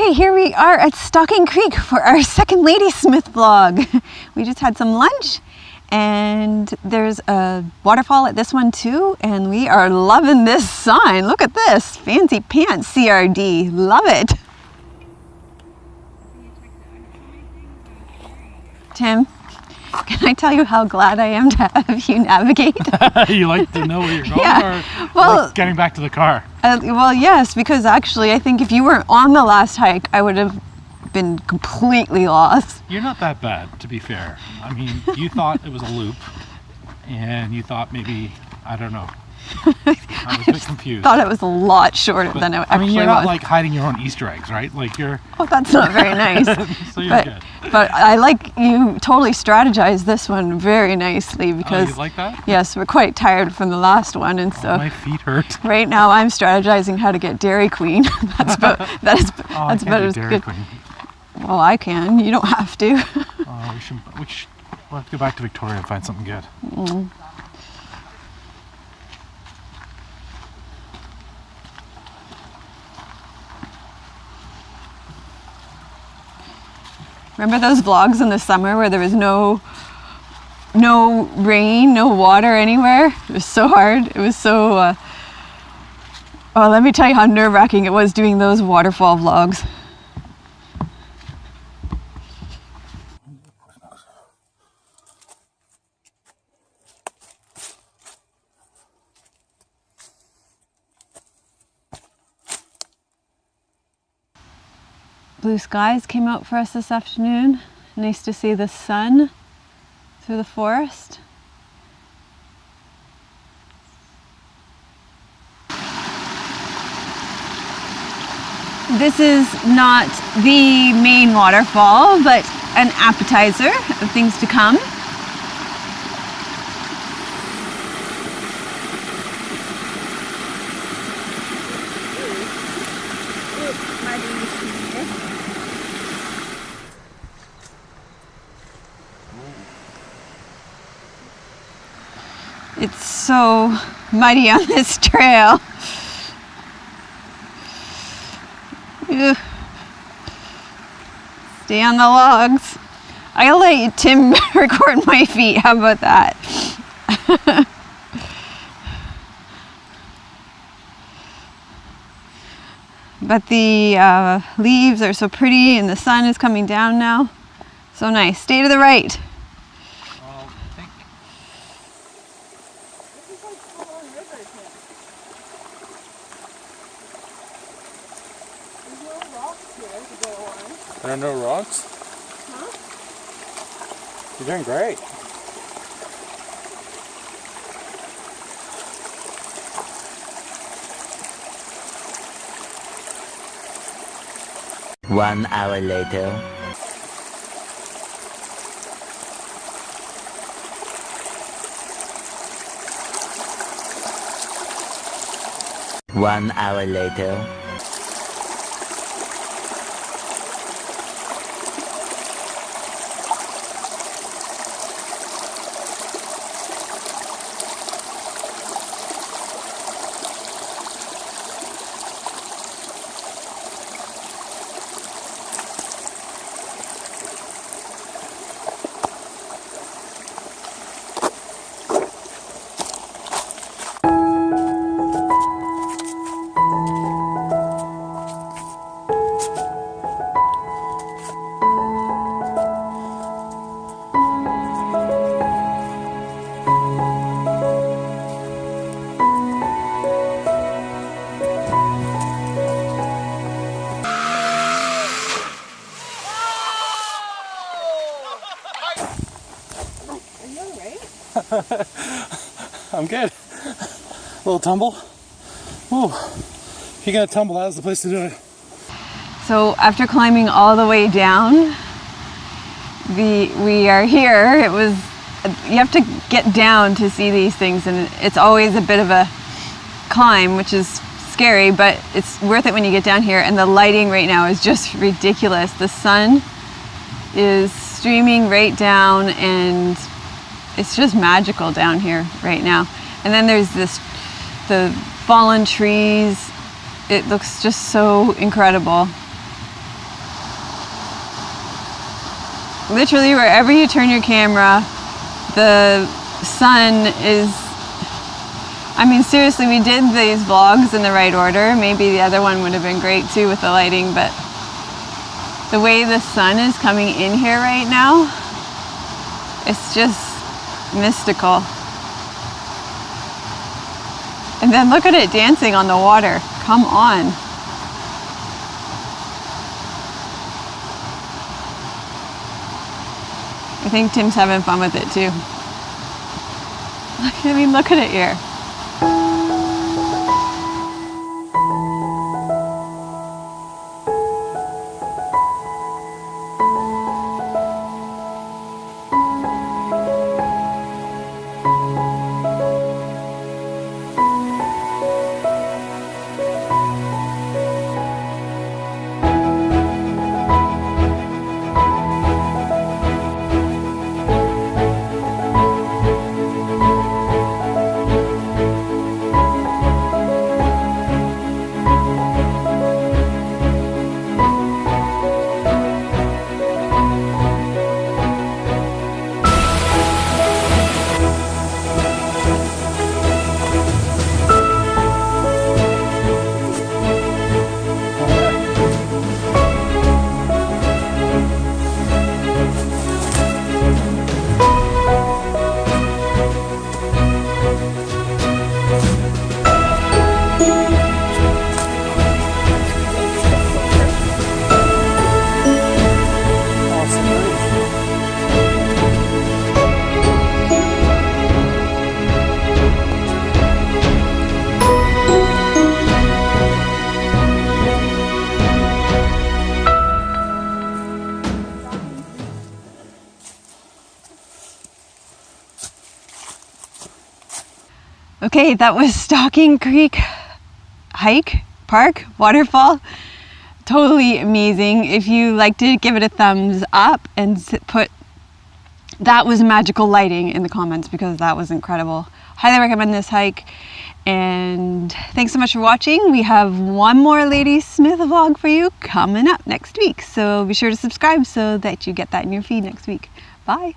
Okay, here we are at Stocking Creek for our second Ladysmith vlog. We just had some lunch and there's a waterfall at this one too, and we are loving this sign. Look at this, Fancy Pants CRD, love it. Tim, can I tell you how glad I am to have you navigate? You like to know where you're going, Yeah. or Well, like getting back to the car? Well, yes, because actually I think if you weren't on the last hike, I would have been completely lost. You're not that bad, to be fair. I mean, you thought it was a loop, and you thought maybe, I don't know. I was a bit confused. Thought it was a lot shorter than it actually was. I mean, you're not like hiding your own Easter eggs, right? Like you're... Oh, that's not very nice. So you're good. But I like you totally strategized this one very nicely because... Oh, you like that? Yes, we're quite tired from the last one, and so... my feet hurt. Right now I'm strategizing how to get Dairy Queen. That's about as Dairy good. Queen. Well, I can. You don't have to. We'll have to go back to Victoria and find something good. Mm. Remember those vlogs in the summer where there was no rain, no water anywhere? It was so hard. It was so... Oh, let me tell you how nerve-wracking it was doing those waterfall vlogs. Blue skies came out for us this afternoon. Nice to see the sun through the forest. This is not the main waterfall, but an appetizer of things to come. It's so muddy on this trail. Ew. Stay on the logs. I'll let Tim record my feet. How about that? But the leaves are so pretty and the sun is coming down now. So nice. Stay to the right. There are no rocks? Huh? You're doing great. One hour later. One hour later. I'm good. A little tumble. Ooh. If you're gonna tumble, that's the place to do it. So after climbing all the way down, we are here. It was, you have to get down to see these things, and it's always a bit of a climb, which is scary, but it's worth it when you get down here. And the lighting right now is just ridiculous. The sun is streaming right down, and it's just magical down here right now. And then there's the fallen trees. It looks just so incredible. literally wherever you turn your camera, the sun is, I mean, seriously, we did these vlogs in the right order. Maybe the other one would have been great too with the lighting, but the way the sun is coming in here right now, it's just mystical. And then look at it dancing on the water. Come on. I think Tim's having fun with it too. I mean, look at it here. Okay, that was Stocking Creek hike, park, waterfall. Totally amazing. If you liked it, give it a thumbs up and put "that was magical lighting" in the comments, because that was incredible. Highly recommend this hike. And thanks so much for watching. We have one more Ladysmith vlog for you coming up next week. So be sure to subscribe so that you get that in your feed next week. Bye.